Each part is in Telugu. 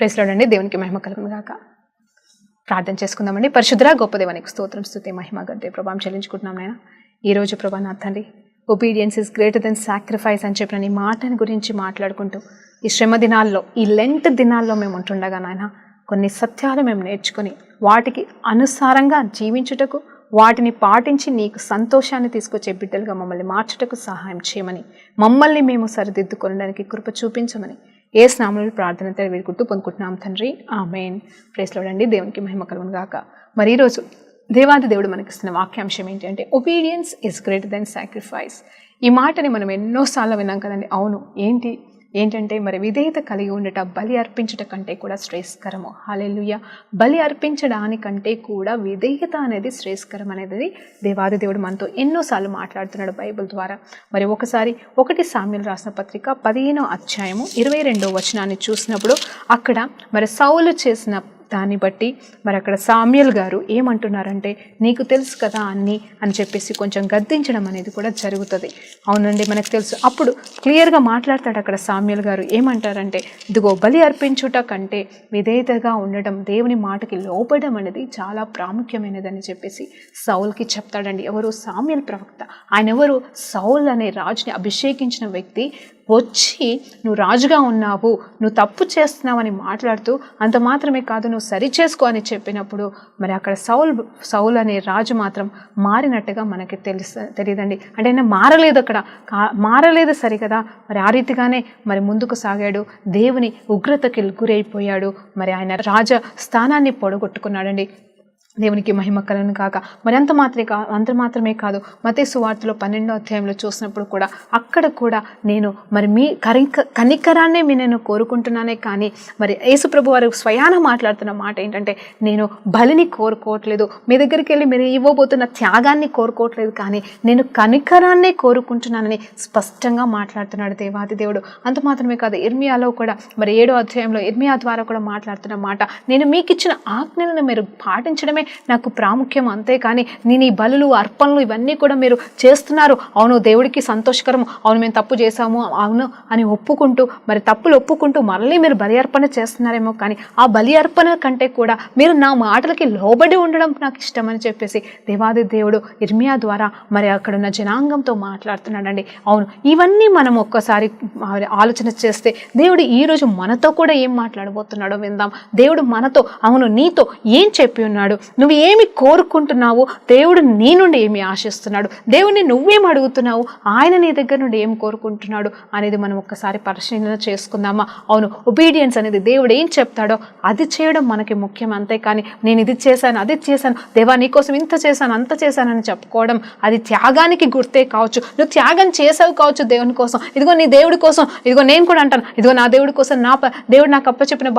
ప్రైజ్ లార్డ్ అండి. దేవునికి మహిమ కలుగును గాక. ప్రార్థన చేసుకుందామండి. పరిశుద్ధుడా గొప్ప దేవానికి స్తోత్రం, స్తుతి, మహిమ, గంతే ప్రభావం చెల్లించుకుంటున్నాం నాయన. ఈరోజు ప్రభా నా తండ్రి, obedience is greater than sacrifice అని చెప్పిన నీ మాటని గురించి మాట్లాడుకుంటూ ఈ శ్రమ దినాల్లో, ఈ లెంట్ దినాల్లో మేము ఉంటుండగా నాయన కొన్ని సత్యాలు మేము నేర్చుకొని వాటికి అనుసారంగా జీవించుటకు, వాటిని పాటించి నీకు సంతోషాన్ని తీసుకొచ్చే బిడ్డలుగా మమ్మల్ని మార్చుటకు సహాయం చేయమని, మమ్మల్ని మేము సరిదిద్దుకోవడానికి కృప చూపించమని యేసు నామములో ప్రార్థన వేడుకుంటూ పొందుకుంటున్నాం తండ్రి, ఆమేన్. ప్రైజ్ లార్డ్ అండి. దేవునికి మహిమ కలుగును గాక. మరి ఈరోజు దేవాది దేవుడు మనకిస్తున్న వాక్యాంశం ఏంటి అంటే, obedience is greater than sacrifice. ఈ మాటని మనం ఎన్నోసార్లు విన్నాం కదండి. అవును, ఏంటంటే మరి విధేయత కలిగి ఉండట బలి అర్పించట కంటే కూడా శ్రేయస్కరము. హల్లెలూయా. బలి అర్పించడానికంటే కూడా విధేయత అనేది శ్రేయస్కరం అనేది దేవాది దేవుడు మనతో ఎన్నోసార్లు మాట్లాడుతున్నాడు బైబిల్ ద్వారా. మరి ఒకసారి 1 సామ్యుయేలు రాసిన పత్రిక 15వ అధ్యాయము 22వ వచనాన్ని చూసినప్పుడు అక్కడ మరి సౌలు చేసిన దాన్ని బట్టి మరి అక్కడ సామ్యుయేలు గారు ఏమంటున్నారంటే, నీకు తెలుసు కదా అన్నీ అని చెప్పేసి కొంచెం గద్దించడం అనేది కూడా జరుగుతుంది. అవునండి, మనకు తెలుసు. అప్పుడు క్లియర్గా మాట్లాడతాడు అక్కడ సామ్యుయేలు గారు. ఏమంటారంటే, ఇదిగో బలి అర్పించుట కంటే విధేయతగా ఉండడం, దేవుని మాటకి లోపడడం అనేది చాలా ప్రాముఖ్యమైనదని చెప్పేసి సౌల్కి చెప్తాడండి. ఎవరు? సామ్యుయేలు ప్రవక్త. ఆయన ఎవరు? సౌల్ అనే రాజుని అభిషేకించిన వ్యక్తి వచ్చి నువ్వు రాజుగా ఉన్నావు, నువ్వు తప్పు చేస్తున్నావని మాట్లాడుతూ, అంత మాత్రమే కాదు నువ్వు సరి చేసుకో అని చెప్పినప్పుడు మరి అక్కడ సౌల్ అనే రాజు మాత్రం మారినట్టుగా మనకి తెలియదండి. అంటే ఆయన మారలేదు, అక్కడ మారలేదు సరికదా. మరి ఆ రీతిగానే మరి ముందుకు సాగాడు, దేవుని ఉగ్రతకి గురైపోయాడు. మరి ఆయన రాజ స్థానాన్ని పొడగొట్టుకున్నాడండి. దేవునికి మహిమ కలుగును కాక. మరి అంత మాత్రమే కాదు, మత్తయి సువార్తలో 12వ అధ్యాయంలో చూసినప్పుడు కూడా అక్కడ కూడా నేను మరి మీ కనికరాన్నే నేను కోరుకుంటున్నానే కానీ, మరి యేసు ప్రభు వారు స్వయాన మాట్లాడుతున్న మాట ఏంటంటే, నేను బలిని కోరుకోవట్లేదు, మీ దగ్గరికి వెళ్ళి మీరు ఇవ్వబోతున్న త్యాగాన్ని కోరుకోవట్లేదు, కానీ నేను కనికరాన్నే కోరుకుంటున్నానని స్పష్టంగా మాట్లాడుతున్నాడు దేవాది దేవుడు. అంత మాత్రమే కాదు, ఇర్మియాలో కూడా మరి 7వ అధ్యాయంలో ఇర్మియా ద్వారా కూడా మాట్లాడుతున్న మాట, నేను మీకు ఇచ్చిన ఆజ్ఞలను మీరు పాటించడమే నాకు ప్రాముఖ్యం, అంతేకాని నేను ఈ బలులు అర్పణలు ఇవన్నీ కూడా మీరు చేస్తున్నారు, అవును దేవుడికి సంతోషకరం, అవును మేము తప్పు చేశాము అవును అని ఒప్పుకుంటూ, మరి తప్పులు ఒప్పుకుంటూ మళ్ళీ మీరు బలి అర్పణ చేస్తున్నారేమో, కానీ ఆ బలి అర్పణ కంటే కూడా మీరు నా మాటలకి లోబడి ఉండడం నాకు ఇష్టం అని చెప్పేసి దేవాది దేవుడు ఇర్మియా ద్వారా మరి అక్కడున్న జనాంగంతో మాట్లాడుతున్నాడండి. అవును, ఇవన్నీ మనం ఒక్కసారి ఆలోచన చేస్తే దేవుడు ఈరోజు మనతో కూడా ఏం మాట్లాడబోతున్నాడో విందాం. దేవుడు మనతో, అవును నీతో ఏం చెప్పి ఉన్నాడు, నువ్వు ఏమి కోరుకుంటున్నావు, దేవుడు నీ నుండి ఏమి ఆశిస్తున్నాడు, దేవుడిని నువ్వేం అడుగుతున్నావు, ఆయన నీ దగ్గర నుండి ఏం కోరుకుంటున్నాడు అనేది మనం ఒక్కసారి పరిశీలన చేసుకుందామా. అవును, ఒబీడియన్స్ అనేది దేవుడు ఏం చెప్తాడో అది చేయడం మనకి ముఖ్యం, అంతేకాని నేను ఇది చేశాను అది చేశాను, దేవా నీకోసం ఇంత చేశాను అంత చేశానని చెప్పుకోవడం అది త్యాగానికి గుర్తే కావచ్చు. నువ్వు త్యాగం చేసావు కావచ్చు దేవుని కోసం, ఇదిగో నీ దేవుడి కోసం, ఇదిగో నేను కూడా అంటాను, ఇదిగో నా దేవుడి కోసం, దేవుడు నాకు అప్పచెప్పిన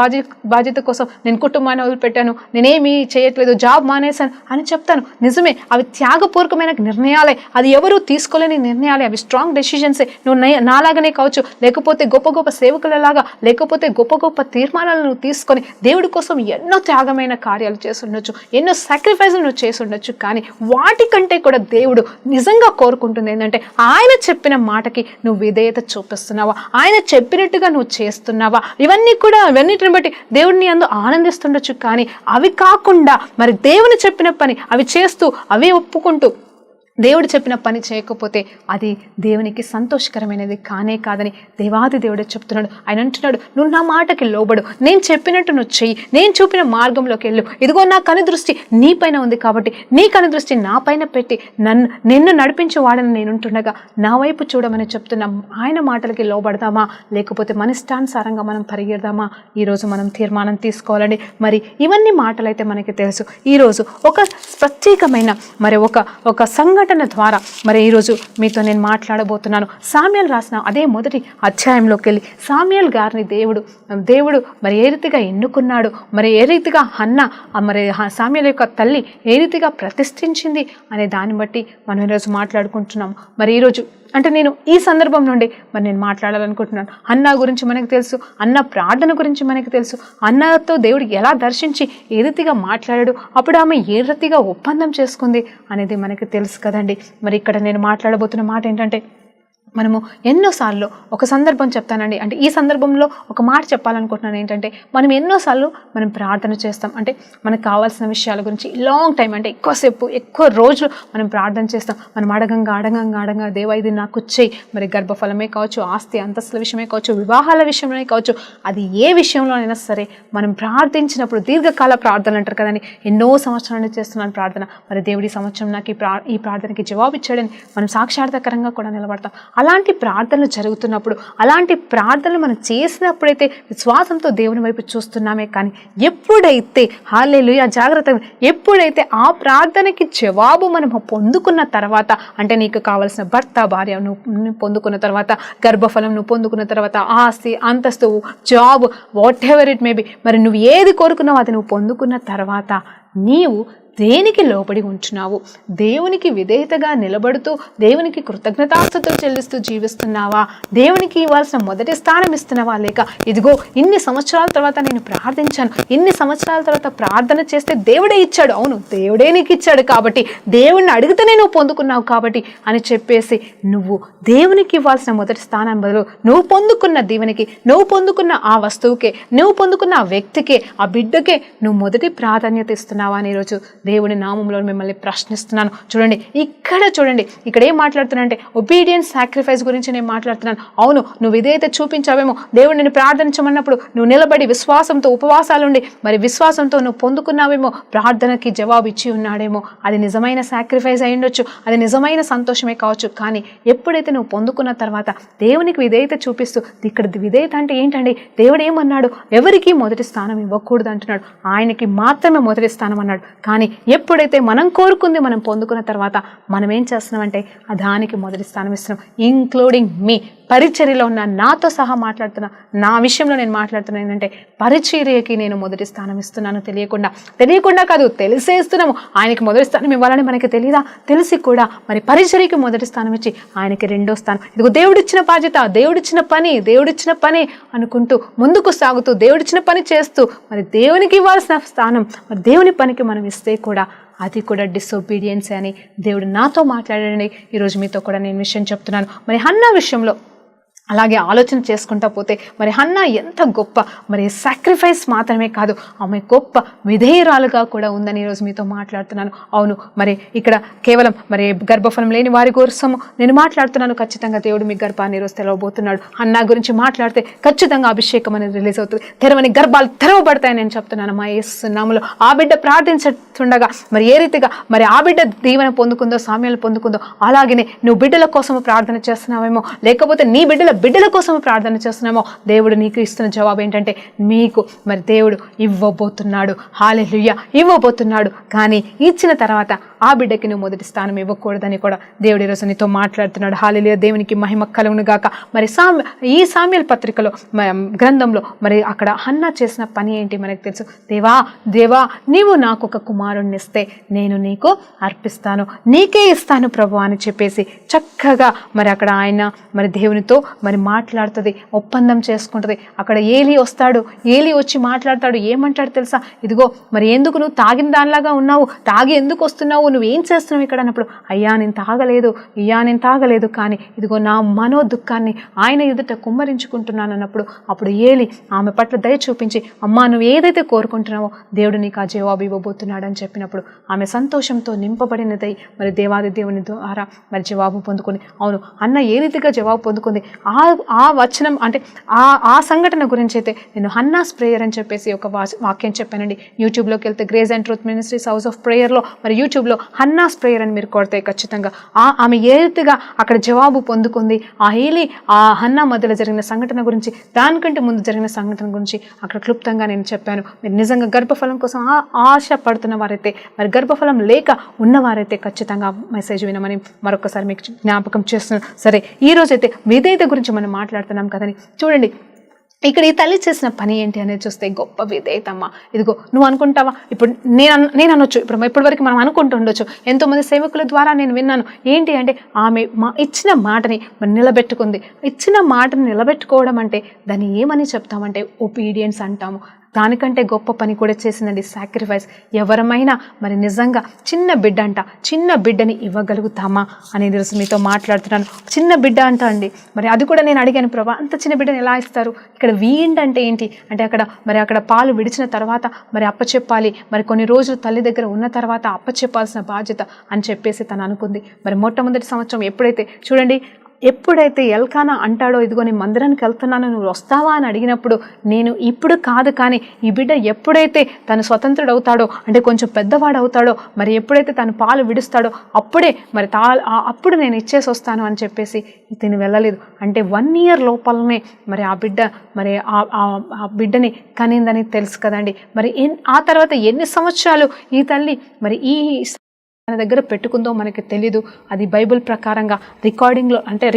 బాధ్యత కోసం నేను కుటుంబాన్ని వదిలిపెట్టాను, నేనేమి చేయట్లేదు, జాబ్ మానేశాను అని చెప్తాను. నిజమే, అవి త్యాగపూర్వకమైన నిర్ణయాలే, అది ఎవరు తీసుకోలేని నిర్ణయాలే, అవి స్ట్రాంగ్ డెసిషన్సే. నువ్వు నాలాగనే కావచ్చు, లేకపోతే గొప్ప గొప్ప సేవకులలాగా, లేకపోతే గొప్ప గొప్ప తీర్మానాలను నువ్వు తీసుకొని దేవుడి కోసం ఎన్నో త్యాగమైన కార్యాలు చేసి ఉండొచ్చు, ఎన్నో సాక్రిఫైస్లు నువ్వు చేసి ఉండొచ్చు, కానీ వాటికంటే కూడా దేవుడు నిజంగా కోరుకుంటుంది ఏంటంటే, ఆయన చెప్పిన మాటకి నువ్వు విధేయత చూపిస్తున్నావా, ఆయన చెప్పినట్టుగా నువ్వు చేస్తున్నావా, ఇవన్నిటిని బట్టి దేవుడిని అందు ఆనందిస్తుండొచ్చు. కానీ అవి కాకుండా మరి దేవుని చెప్పిన పని అవి చేస్తూ అవే ఒప్పుకుంటూ దేవుడు చెప్పిన పని చేయకపోతే అది దేవునికి సంతోషకరమైనది కానే కాదని దేవాది దేవుడే చెప్తున్నాడు. ఆయన అంటున్నాడు, నువ్వు నా మాటకి లోబడు, నేను చెప్పినట్టు నువ్వు చెయ్యి, నేను చూపిన మార్గంలోకి వెళ్ళు, ఇదిగో నా కనుదృష్టి నీ పైన ఉంది కాబట్టి నీ కనుదృష్టి నా పైన పెట్టి నిన్ను నడిపించే వాడని నేనుంటుండగా నా వైపు చూడమని చెప్తున్నాం. ఆయన మాటలకి లోబడదామా, లేకపోతే మన ఇష్టానుసారంగా మనం పరిగెడదామా? ఈరోజు మనం తీర్మానం తీసుకోవాలండి. మరి ఇవన్నీ మాటలైతే మనకి తెలుసు. ఈరోజు ఒక ప్రత్యేకమైన మరి ఒక సంఘటన ద్వారా మరి ఈరోజు మీతో నేను మాట్లాడబోతున్నాను. సామ్యుయేలు రాసిన అదే 1వ అధ్యాయంలోకి వెళ్ళి సామ్యుయేలు గారిని దేవుడు మరి ఏ రీతిగా ఎన్నుకున్నాడు, మరి ఏ రీతిగా హన్నా మరి సామ్యుయేలు యొక్క తల్లి ఏ రీతిగా ప్రతిష్ఠించింది అనే దాన్ని బట్టి మనం ఈరోజు మాట్లాడుకుంటున్నాం. మరి ఈరోజు అంటే నేను ఈ సందర్భం నుండి మరి నేను మాట్లాడాలనుకుంటున్నాను. అన్నా గురించి మనకు తెలుసు, అన్న ప్రార్థన గురించి మనకు తెలుసు, అన్నతో దేవుడు ఎలా దర్శించి ఏ రీతిగా మాట్లాడాడు, అప్పుడు ఆమె ఏ రీతిగా ఒప్పందం చేసుకుంది అనేది మనకి తెలుసు కదండి. మరి ఇక్కడ నేను మాట్లాడబోతున్న మాట ఏంటంటే, మనము ఎన్నోసార్లు ఒక సందర్భం చెప్తానండి, అంటే ఈ సందర్భంలో ఒక మాట చెప్పాలనుకుంటున్నాను ఏంటంటే, మనం ఎన్నోసార్లు మనం ప్రార్థన చేస్తాం, అంటే మనకు కావాల్సిన విషయాల గురించి లాంగ్ టైం, అంటే ఎక్కువసేపు ఎక్కువ రోజులు మనం ప్రార్థన చేస్తాం. మనం అడగంగా దేవా ఇది నాకు చెయ్యి, మరి గర్భఫలమే కావచ్చు, ఆస్తి అంతస్తుల విషయమే కావచ్చు, వివాహాల విషయమే కావచ్చు, అది ఏ విషయంలోనైనా సరే మనం ప్రార్థించినప్పుడు దీర్ఘకాల ప్రార్థన అంటారు కదండి, ఎన్నో సంవత్సరాలు చేస్తున్నాను ప్రార్థన, మరి దేవుడి సంవత్సరం నాకు ఈ ప్రార్థనకి జవాబు ఇచ్చాడని మనం సాక్షాత్కారంగా కూడా నిలబడతాం. అలాంటి ప్రార్థనలు జరుగుతున్నప్పుడు, అలాంటి ప్రార్థనలు మనం చేసినప్పుడైతే విశ్వాసంతో దేవుని వైపు చూస్తున్నామే, కానీ ఎప్పుడైతే హల్లెలూయా జాగ్రత్త, ఎప్పుడైతే ఆ ప్రార్థనకి జవాబు మనం పొందుకున్న తర్వాత, అంటే నీకు కావాల్సిన భర్త భార్య నువ్వు పొందుకున్న తర్వాత, గర్భఫలం నువ్వు పొందుకున్న తర్వాత, ఆస్తి అంతస్తు job what ever it maybe, మరి నువ్వు ఏది కోరుకున్నావో అది నువ్వు పొందుకున్న తర్వాత నీవు దేనికి లోబడి ఉంచున్నావు? దేవునికి విధేయతగా నిలబడుతూ దేవునికి కృతజ్ఞతాస్తుతులు చెల్లిస్తూ జీవిస్తున్నావా? దేవునికి ఇవ్వాల్సిన మొదటి స్థానం ఇస్తున్నావా? లేక ఇదిగో ఇన్ని సంవత్సరాల తర్వాత నేను ప్రార్థించాను, ఇన్ని సంవత్సరాల తర్వాత ప్రార్థన చేస్తే దేవుడే ఇచ్చాడు, అవును దేవుడే నీకు ఇచ్చాడు కాబట్టి, దేవుణ్ణి అడిగితేనే నువ్వు పొందుకున్నావు కాబట్టి అని చెప్పేసి నువ్వు దేవునికి ఇవ్వాల్సిన మొదటి స్థానం బదులు నువ్వు పొందుకున్న దీవెనికి, నువ్వు పొందుకున్న ఆ వస్తువుకే, నువ్వు పొందుకున్న ఆ వ్యక్తికే, ఆ బిడ్డకే నువ్వు మొదటి ప్రాధాన్యత ఇస్తున్నావా అని ఈరోజు దేవుని నామంలో మిమ్మల్ని ప్రశ్నిస్తున్నాను. చూడండి ఇక్కడ ఏం మాట్లాడుతున్నా అంటే ఒబీడియన్స్ సాక్రిఫైస్ గురించి నేను మాట్లాడుతున్నాను. అవును, నువ్వు ఇదైతే చూపించావేమో, దేవుడు నేను ప్రార్థించమన్నప్పుడు నువ్వు నిలబడి విశ్వాసంతో ఉపవాసాలుండి మరి విశ్వాసంతో నువ్వు పొందుకున్నావేమో, ప్రార్థనకి జవాబు ఇచ్చి ఉన్నాడేమో, అది నిజమైన సాక్రిఫైస్ అయి ఉండొచ్చు, అది నిజమైన సంతోషమే కావచ్చు. కానీ ఎప్పుడైతే నువ్వు పొందుకున్న తర్వాత దేవునికి విధేయత చూపిస్తూ, ఇక్కడ విధేయత అంటే ఏంటండి, దేవుడు ఏమన్నాడు, ఎవరికి మొదటి స్థానం ఇవ్వకూడదు అంటున్నాడు, ఆయనకి మాత్రమే మొదటి స్థానం అన్నాడు. కానీ ఎప్పుడైతే మనం కోరుకుంది మనం పొందుకున్న తర్వాత మనం ఏం చేస్తున్నామంటే దానికి మొదటి స్థానం ఇస్తున్నాం. ఇంక్లూడింగ్ మీ పరిచర్యలో ఉన్న నాతో సహా మాట్లాడుతున్నా, నా విషయంలో నేను మాట్లాడుతున్నా ఏంటంటే పరిచర్యకి నేను మొదటి స్థానం ఇస్తున్నాను. తెలియకుండా కాదు, తెలిసే ఇస్తున్నాము. ఆయనకి మొదటి స్థానం ఇవ్వాలని మనకి తెలియదా? తెలిసి కూడా మరి పరిచర్యకి మొదటి స్థానం ఇచ్చి ఆయనకి రెండో స్థానం, ఇదిగో దేవుడిచ్చిన బాధ్యత, దేవుడిచ్చిన పని అనుకుంటూ ముందుకు సాగుతూ దేవుడిచ్చిన పని చేస్తూ మరి దేవునికి ఇవ్వాల్సిన స్థానం మరి దేవుని పనికి మనం ఇస్తే కూడా అది కూడా డిసొబీడియన్స్ అని దేవుడు నాతో మాట్లాడండి. ఈరోజు మీతో కూడా నేను విషయం చెప్తున్నాను. మరి హన్నా విషయంలో అలాగే ఆలోచన చేసుకుంటా పోతే మరి హన్నా ఎంత గొప్ప, మరి సాక్రిఫైస్ మాత్రమే కాదు, ఆమె గొప్ప విధేయురాలుగా కూడా ఉందని ఈరోజు మీతో మాట్లాడుతున్నాను. అవును, మరి ఇక్కడ కేవలం మరి గర్భఫలం లేని వారి కోసము నేను మాట్లాడుతున్నాను. ఖచ్చితంగా దేవుడు మీ గర్భాన్ని ఈరోజు తెలవబోతున్నాడు. హన్నా గురించి మాట్లాడితే ఖచ్చితంగా అభిషేకం అనేది రిలీజ్ అవుతుంది, తెరవని గర్భాలు తెరవబడతాయని నేను చెప్తున్నాను. మా యేసు నామములో ఆ బిడ్డ ప్రార్థించుండగా మరి ఏ రీతిగా మరి ఆ బిడ్డ దీవెన పొందుకుందో, సామ్యాలు పొందుకుందో, అలాగనే నువ్వు బిడ్డల కోసము ప్రార్థన చేస్తున్నావేమో, లేకపోతే నీ బిడ్డల కోసం ప్రార్థన చేస్తున్నామో, దేవుడు నీకు ఇస్తున్న జవాబు ఏంటంటే మీకు మరి దేవుడు ఇవ్వబోతున్నాడు. హల్లెలూయా, ఇవ్వబోతున్నాడు. కానీ ఇచ్చిన తర్వాత ఆ బిడ్డకి నువ్వు మొదటి స్థానం ఇవ్వకూడదని కూడా దేవుడి ఈరోజు నీతో మాట్లాడుతున్నాడు. హల్లెలూయా, దేవునికి మహిమ కలుగును గాక. మరి ఈ సామ్యుయేలు పత్రికలో గ్రంథంలో మరి అక్కడ హన్నా చేసిన పని ఏంటి మనకు తెలుసు. దేవా నీవు నాకు ఒక కుమారుణ్ణి ఇస్తే నేను నీకు అర్పిస్తాను, నీకే ఇస్తాను ప్రభు అని చెప్పేసి చక్కగా మరి అక్కడ ఆయన మరి దేవునితో మరి మాట్లాడుతుంది, ఒప్పందం చేసుకుంటుంది. అక్కడ ఏలీ వస్తాడు, ఏలీ వచ్చి మాట్లాడతాడు. ఏమంటాడు తెలుసా, ఇదిగో మరి ఎందుకు నువ్వు తాగిన దానిలాగా ఉన్నావు, తాగి ఎందుకు వస్తున్నావు, నువ్వేం చేస్తున్నావు ఇక్కడ అన్నప్పుడు, అయ్యా నేను తాగలేదు, కానీ ఇదిగో నా మనో దుఃఖాన్ని ఆయన ఎదుట కుమ్మరించుకుంటున్నాను అన్నప్పుడు అప్పుడు ఏలీ ఆమె పట్ల దయ చూపించి, అమ్మా నువ్వు ఏదైతే కోరుకుంటున్నావో దేవుడు నీకు ఆ జవాబు ఇవ్వబోతున్నాడు అని చెప్పినప్పుడు ఆమె సంతోషంతో నింపబడినదై మరి దేవాది దేవుని ద్వారా మరి జవాబు పొందుకొని, అవును అన్న ఏ రీతిగా జవాబు పొందుకుంది, ఆ వచనం అంటే ఆ సంఘటన గురించి అయితే నేను హన్నాస్ ప్రేయర్ అని చెప్పేసి ఒక వాక్యం చెప్పానండి. యూట్యూబ్లోకి వెళ్తే grace and truth ministries house of ప్రేయర్లో మరి యూట్యూబ్లో హన్నాస్ ప్రేయర్ అని మీరు కొడితే ఖచ్చితంగా ఆమె ఏ రీతిగా అక్కడ జవాబు పొందుకుంది, ఆ హన్నా మధ్యలో జరిగిన సంఘటన గురించి, దానికంటే ముందు జరిగిన సంఘటన గురించి అక్కడ క్లుప్తంగా నేను చెప్పాను. మీరు నిజంగా గర్భఫలం కోసం ఆశ పడుతున్న వారైతే, మరి గర్భఫలం లేక ఉన్నవారైతే ఖచ్చితంగా మెసేజ్ వినమని మరొకసారి మీకు జ్ఞాపకం చేస్తున్నాను. సరే, ఈ రోజైతే విధేయత గురించి మనం మాట్లాడుతున్నాం కదని. చూడండి ఇక్కడ ఈ తల్లి చేసిన పని ఏంటి అనేది చూస్తే గొప్ప విధేయతమ్మ. ఇదిగో నువ్వు అనుకుంటావా, ఇప్పుడు నేను అనొచ్చు, ఇప్పటి వరకు మనం అనుకుంటుండొచ్చు, ఎంతోమంది సేవకుల ద్వారా నేను విన్నాను ఏంటి అంటే ఆమె ఇచ్చిన మాటని నిలబెట్టుకుంది. ఇచ్చిన మాటని నిలబెట్టుకోవడం అంటే దాన్ని ఏమని చెప్తామంటే ఒబీడియన్స్ అంటాము. దానికంటే గొప్ప పని కూడా చేసిందండి సాక్రిఫైస్. ఎవరమైనా మరి నిజంగా చిన్న బిడ్డని ఇవ్వగలుగుతామా అనేది ఈరోజు మీతో మాట్లాడుతున్నాను. చిన్న బిడ్డ అండి, మరి అది కూడా నేను అడిగాను, ప్రభా అంత చిన్న బిడ్డని ఎలా ఇస్తారు? ఇక్కడ వీండ్ అంటే ఏంటి అంటే అక్కడ పాలు విడిచిన తర్వాత మరి అప్పచెప్పాలి, మరి కొన్ని రోజులు తల్లి దగ్గర ఉన్న తర్వాత అప్పచెప్పాల్సిన బాధ్యత అని చెప్పేసి తను అనుకుంది. మరి మొట్టమొదటి సంవత్సరం ఎప్పుడైతే ఎల్కానా అంటాడో, ఇదిగో నేను మందిరానికి వెళ్తున్నాను, నువ్వు వస్తావా అని అడిగినప్పుడు, నేను ఇప్పుడు కాదు కానీ ఈ బిడ్డ ఎప్పుడైతే తను స్వతంత్రుడు అవుతాడో, అంటే కొంచెం పెద్దవాడు అవుతాడో, మరి ఎప్పుడైతే తను పాలు విడుస్తాడో అప్పుడే మరి అప్పుడు నేను ఇచ్చేసి వస్తాను అని చెప్పేసి తిని వెళ్ళలేదు. అంటే 1 year లోపలనే మరి ఆ బిడ్డ మరి ఆ బిడ్డని కనిందని తెలుసు కదండి. మరి ఆ తర్వాత ఎన్ని సంవత్సరాలు ఈ తల్లి మరి ఈ తన దగ్గర పెట్టుకుందో మనకి తెలీదు. అది బైబిల్ ప్రకారంగా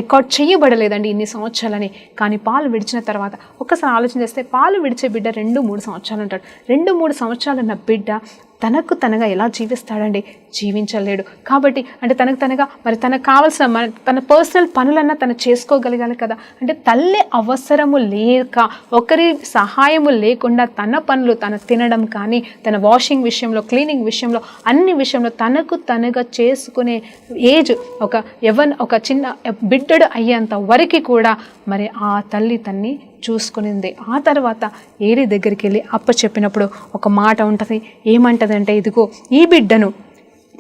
రికార్డ్ చేయబడలేదండి ఇన్ని సంవత్సరాలని. కానీ పాలు విడిచిన తర్వాత ఒక్కసారి ఆలోచన చేస్తే, పాలు విడిచే బిడ్డ 2-3 సంవత్సరాలు ఉంటాడు. 2-3 సంవత్సరాలు ఉన్న బిడ్డ తనకు తనగా ఎలా జీవిస్తాడండి? జీవించలేడు. కాబట్టి అంటే తనకు కావాల్సిన తన పర్సనల్ పనులన్నా తను చేసుకోగలగాలి కదా. అంటే తల్లి అవసరము లేక, ఒకరి సహాయము లేకుండా తన పనులు తను తినడం కానీ, తన వాషింగ్ విషయంలో, క్లీనింగ్ విషయంలో, అన్ని విషయంలో తనకు తనగా చేసుకునే ఏజ్ ఒక చిన్న బిడ్డడు అయ్యేంత వరకు కూడా మరి ఆ తల్లి తన్ని చూసుకునింది. ఆ తర్వాత ఏలి దగ్గరికి వెళ్ళి అప్పచెప్పినప్పుడు ఒక మాట ఉంటుంది. ఏమంటదంటే, ఇదిగో ఈ బిడ్డను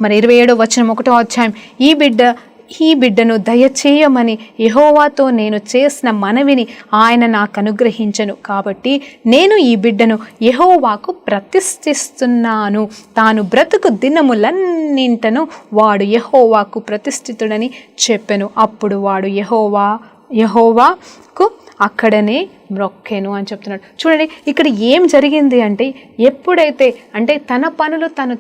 మరి 27వ వచనం 1వ అధ్యాయం, ఈ బిడ్డను దయచేయమని యెహోవాతో నేను చేసిన మనవిని ఆయన నాకు అనుగ్రహించెను. కాబట్టి నేను ఈ బిడ్డను యెహోవాకు ప్రతిష్ఠిస్తున్నాను. తాను బ్రతుకు దినములన్నింటను వాడు యెహోవాకు ప్రతిష్ఠితుడని చెప్పెను. అప్పుడు వాడు యెహోవాకు అక్కడనే మ్రొక్కెను అని చెప్తున్నాడు. చూడండి, ఇక్కడ ఏం జరిగింది అంటే, ఎప్పుడైతే అంటే తన పనులు తను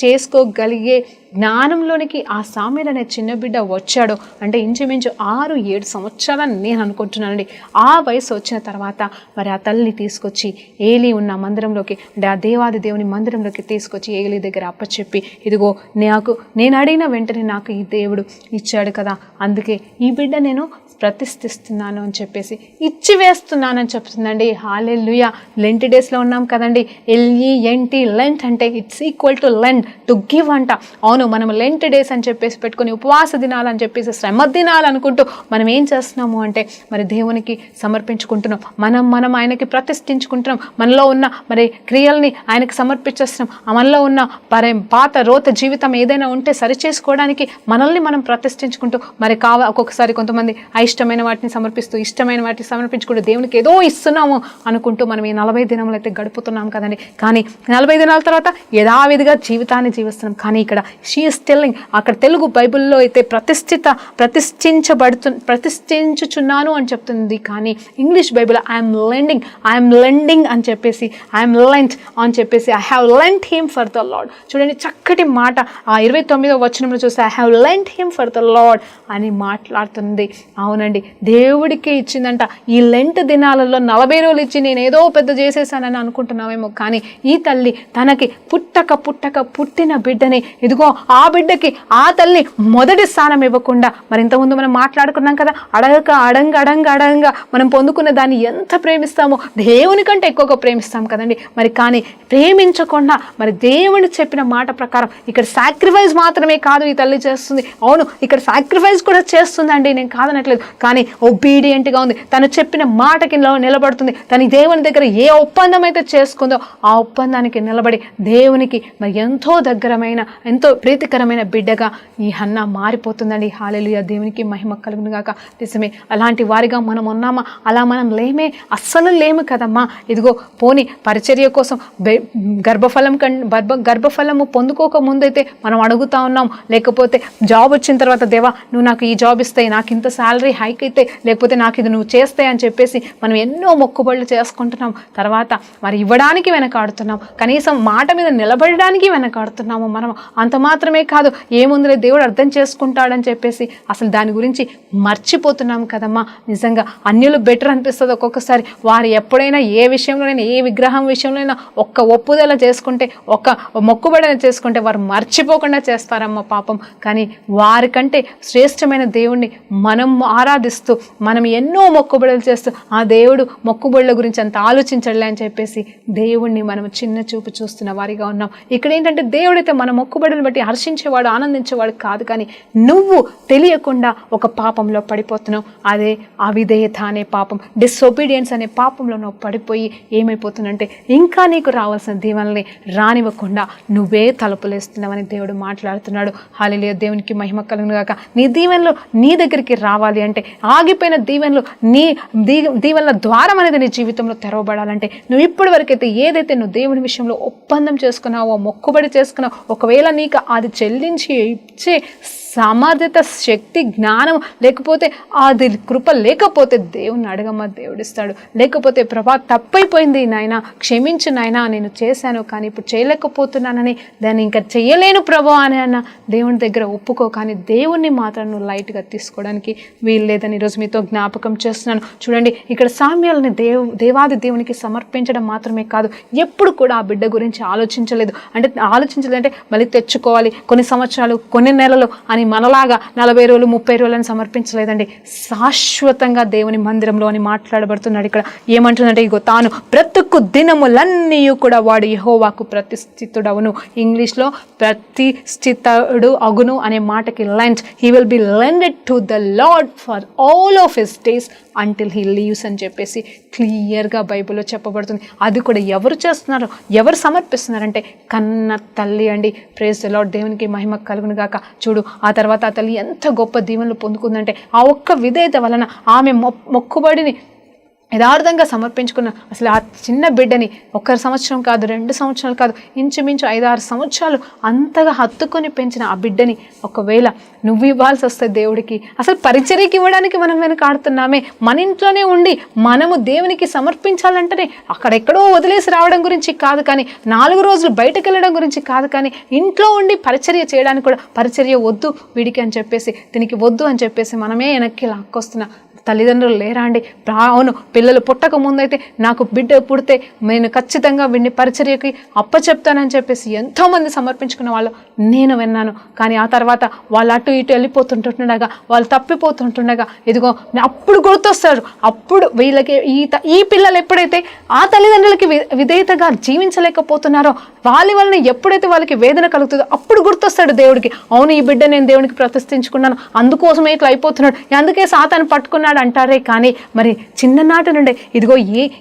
చేసుకోగలిగే జ్ఞానంలోనికి ఆ సామెల్ అనే చిన్న బిడ్డ వచ్చాడో, అంటే ఇంచుమించు 6-7 సంవత్సరాలని నేను అనుకుంటున్నానండి. ఆ వయసు వచ్చిన తర్వాత మరి ఆ తల్లిని తీసుకొచ్చి ఏలి ఉన్న మందిరంలోకి, అంటే ఆ దేవాది దేవుని మందిరంలోకి తీసుకొచ్చి ఏలి దగ్గర అప్పచెప్పి, ఇదిగో నేను అడిగిన వెంటనే నాకు ఈ దేవుడు ఇచ్చాడు కదా, అందుకే ఈ బిడ్డ నేను ప్రతిష్ఠిస్తున్నాను అని చెప్పేసి ఇచ్చివేస్తున్నానని చెప్తుందండి. హల్లెలూయా. లెంట్ డేస్లో ఉన్నాం కదండి. LENT, లెంట్ అంటే it's equal to lend, to give అంట. అవును, మనం లెంట్ డేస్ అని చెప్పేసి పెట్టుకొని, ఉపవాస దినాలు అని చెప్పేసి, శ్రమ దినాలు అనుకుంటూ మనం ఏం చేస్తున్నాము అంటే మరి దేవునికి సమర్పించుకుంటున్నాం, మనం ఆయనకి ప్రతిష్ఠించుకుంటున్నాం. మనలో ఉన్న మరి క్రియల్ని ఆయనకి సమర్పించేస్తున్నాం. మనలో ఉన్న పాత రోత జీవితం ఏదైనా ఉంటే సరిచేసుకోవడానికి మనల్ని మనం ప్రతిష్ఠించుకుంటూ మరి ఒక్కొక్కసారి కొంతమంది ఇష్టమైన వాటిని సమర్పించుకుంటూ దేవునికి ఏదో ఇస్తున్నాము అనుకుంటూ మనం ఈ 40 దినములు అయితే గడుపుతున్నాం కదండి. కానీ 40 దినాల తర్వాత యథావిధిగా జీవితాన్ని జీవిస్తున్నాం. కానీ ఇక్కడ షీ ఈస్ టెల్లింగ్, అక్కడ తెలుగు బైబిల్లో అయితే ప్రతిష్ఠించుచున్నాను అని చెప్తుంది. కానీ ఇంగ్లీష్ బైబిల్ ఐఎమ్ లెండింగ్ అని చెప్పేసి, ఐఎమ్ లెంట్ అని చెప్పేసి, I have lent him for the Lord. చూడండి, చక్కటి మాట ఆ 29వ వచనంలో చూస్తే, I have lent him for the Lord అని మాట్లాడుతుంది. అవునండి, దేవుడికి ఇచ్చిందంట. ఈ లెంట్ దినాలలో 40 రోజులు ఇచ్చి నేను ఏదో పెద్ద చేసేసానని అనుకుంటున్నామేమో, కానీ ఈ తల్లి తనకి పుట్టిన బిడ్డని, ఇదిగో ఆ బిడ్డకి ఆ తల్లి మొదటి స్థానం ఇవ్వకుండా, మరి ఇంతకుముందు మనం మాట్లాడుకున్నాం కదా, అడంగా మనం పొందుకున్న దాన్ని ఎంత ప్రేమిస్తామో, దేవుని కంటే ఎక్కువగా ప్రేమిస్తాం కదండి. మరి కానీ ప్రేమించకుండా మరి దేవుని చెప్పిన మాట ప్రకారం ఇక్కడ సాక్రిఫైస్ మాత్రమే కాదు ఈ తల్లి చేస్తుంది. అవును, ఇక్కడ సాక్రిఫైస్ కూడా చేస్తుందండి, నేను కాదనట్లేదు. కానీ ఒబీడియంట్గా ఉంది, తను చెప్పిన మాటకి నిలబడుతుంది. తను దేవుని దగ్గర ఏ ఒప్పందం అయితే చేసుకుందో ఆ ఒప్పందానికి నిలబడి దేవునికి మరి ఎంతో దగ్గరమైన, ఎంతో ప్రీతికరమైన బిడ్డగా ఈ హన్న మారిపోతుందండి. హల్లెలూయా, దేవునికి మహిమ కలుగును గాక. నిజమే, అలాంటి వారిగా మనం ఉన్నామా? అలా మనం అస్సలు లేము కదమ్మా. ఇదిగో పోని పరిచర్య కోసం గర్భఫలము పొందుకోక ముందైతే మనం అడుగుతా ఉన్నాం, లేకపోతే జాబ్ వచ్చిన తర్వాత, దేవా నువ్వు నాకు ఈ జాబ్ ఇస్తాయి, నాకు ఇంత శాలరీ హైక్ అయితే, లేకపోతే నాకు ఇది నువ్వు చేస్తాయి అని చెప్పేసి మనం ఎన్నో మొక్కుబడులు చేసుకుంటున్నాం. తర్వాత మరి ఇవ్వడానికి వెనకాడుతున్నాం, కనీసం మాట మీద నిలబడడానికి వెనకాడుతున్నాము. మనం అంత మాత్రమే కాదు, ఏముందిలే దేవుడు అర్థం చేసుకుంటాడని చెప్పేసి అసలు దాని గురించి మర్చిపోతున్నాం కదమ్మా. నిజంగా అన్యులు బెటర్ అనిపిస్తుంది ఒక్కొక్కసారి. వారు ఎప్పుడైనా ఏ విషయంలోనైనా, ఏ విగ్రహం విషయంలోనైనా ఒక్క ఒప్పుదల చేసుకుంటే, ఒక్క మొక్కుబడిన చేసుకుంటే వారు మర్చిపోకుండా చేస్తారమ్మా పాపం. కానీ వారికంటే శ్రేష్టమైన దేవుణ్ణి మనం ఆరాధిస్తూ, మనం ఎన్నో మొక్కుబడులు చేస్తూ ఆ దేవుడు మొక్కుబడుల గురించి అంత ఆలోచించలే అని చెప్పేసి దేవుణ్ణి మనం చిన్న చూపు చూస్తున్న వారిగా ఉన్నాం. ఇక్కడ ఏంటంటే దేవుడైతే మన మొక్కుబడులను బట్టి హర్షించేవాడు, ఆనందించేవాడు కాదు. కానీ నువ్వు తెలియకుండా ఒక పాపంలో పడిపోతున్నావు. అదే అవిధేయత అనే పాపం, డిసొబీడియన్స్ అనే పాపంలో నువ్వు పడిపోయి ఏమైపోతుందంటే ఇంకా నీకు రావాల్సిన దీవెనల్ని రానివ్వకుండా నువ్వే తలుపులేస్తున్నావని దేవుడు మాట్లాడుతున్నాడు. హల్లెలూయా, దేవునికి మహిమ కలుగును గాక. నీ దీవెనలు నీ దగ్గరికి రావాలి అంటే, ఆగిపోయిన దీవెనలు నీ దీవెనల ద్వారం అనేది నీ జీవితంలో తెరవబడాలంటే, నువ్వు ఇప్పటి వరకైతే ఏదైతే నువ్వు దేవుని విషయంలో ఒప్పందం చేసుకున్నావో, మొక్కుబడి చేసుకున్నావు, ఒకవేళ నీకు అది చెల్లించి ఇచ్చే సమర్థత, శక్తి, జ్ఞానం లేకపోతే, అది కృప లేకపోతే దేవుని అడగమ్మ, దేవుడిస్తాడు. లేకపోతే ప్రభా తప్పైపోయింది నాయన, క్షమించు నాయన, నేను చేశాను కానీ ఇప్పుడు చేయలేకపోతున్నానని, దాన్ని ఇంకా చేయలేను ప్రభా అని అన్న దేవుని దగ్గర ఒప్పుకో. కానీ దేవుణ్ణి మాత్రం నువ్వు లైట్గా తీసుకోవడానికి వీలు లేదని ఈరోజు మీతో జ్ఞాపకం చేస్తున్నాను. చూడండి, ఇక్కడ సామ్యాలని దేవాది దేవునికి సమర్పించడం మాత్రమే కాదు, ఎప్పుడు కూడా ఆ బిడ్డ గురించి ఆలోచించలేదు. ఆలోచించలేదంటే మళ్ళీ తెచ్చుకోవాలి, కొన్ని సంవత్సరాలు, కొన్ని నెలలు అని మనలాగా 40 రోజులు 30 రోజులని సమర్పించలేదండి. శాశ్వతంగా దేవుని మందిరంలో అని మాట్లాడబడుతున్నాడు. ఇక్కడ ఏమంటుందంటే, ఇగో తాను బ్రతుకు దినములన్నీ కూడా వాడు యెహోవాకు ప్రతిష్ఠితుడవును. ఇంగ్లీష్లో ప్రతిష్ఠితుడు అగును అనే మాటకి lend, he will be lended to the lord for all of his days until he leaves అని చెప్పేసి క్లియర్గా బైబిల్లో చెప్పబడుతుంది. అది కూడా ఎవరు చేస్తున్నారు, ఎవరు సమర్పిస్తున్నారంటే కన్న తల్లి అండి. ప్రైజ్ ది లార్డ్, దేవునికి మహిమ కలుగును గాక. చూడు, ఆ తర్వాత ఆ తల్లి ఎంత గొప్ప దీవెనలు పొందుకుందంటే, ఆ ఒక్క విధేయత వలన ఆమె మొక్కుబడిని యథార్థంగా సమర్పించుకున్న అసలు ఆ చిన్న బిడ్డని 1 సంవత్సరం కాదు, 2 సంవత్సరాలు కాదు, ఇంచుమించు 5-6 సంవత్సరాలు అంతగా హత్తుకొని పెంచిన ఆ బిడ్డని ఒకవేళ నువ్వు ఇవ్వాల్సి వస్తే దేవుడికి, అసలు పరిచర్యకి ఇవ్వడానికి మనం వెనకాడుతున్నామే. మన ఇంట్లోనే ఉండి మనము దేవునికి సమర్పించాలంటేనే అక్కడెక్కడో వదిలేసి రావడం గురించి కాదు, కానీ 4 రోజులు బయటకు వెళ్ళడం గురించి కాదు, కానీ ఇంట్లో ఉండి పరిచర్య చేయడానికి కూడా, పరిచర్య వద్దు వీడికి అని చెప్పేసి, దీనికి వద్దు అని చెప్పేసి మనమే వెనక్కి లాక్కొస్తున్నా తల్లిదండ్రులు లేరా అండి? అవును, పిల్లలు పుట్టక ముందైతే నాకు బిడ్డ పుడితే నేను ఖచ్చితంగా వీడిని పరిచర్యకి అప్పచెప్తానని చెప్పేసి ఎంతోమంది సమర్పించుకున్న వాళ్ళు నేను విన్నాను. కానీ ఆ తర్వాత వాళ్ళు అటు ఇటు వెళ్ళిపోతుంటుండగా, వాళ్ళు తప్పిపోతుంటుండగా, ఇదిగో అప్పుడు గుర్తొస్తారు. అప్పుడు వీళ్ళకి ఈ పిల్లలు ఎప్పుడైతే ఆ తల్లిదండ్రులకి విధేయతగా జీవించలేకపోతున్నారో, వాళ్ళ వలన ఎప్పుడైతే వాళ్ళకి వేదన కలుగుతుందో అప్పుడు గుర్తొస్తాడు దేవుడికి. అవును, ఈ బిడ్డ నేను దేవునికి ప్రతిష్ఠించుకున్నాను, అందుకోసమే ఇట్లా అయిపోతున్నాడు, అందుకే సాతాను పట్టుకున్నాడు అంటారే. కానీ మరి చిన్ననాటి నుండే ఇదిగో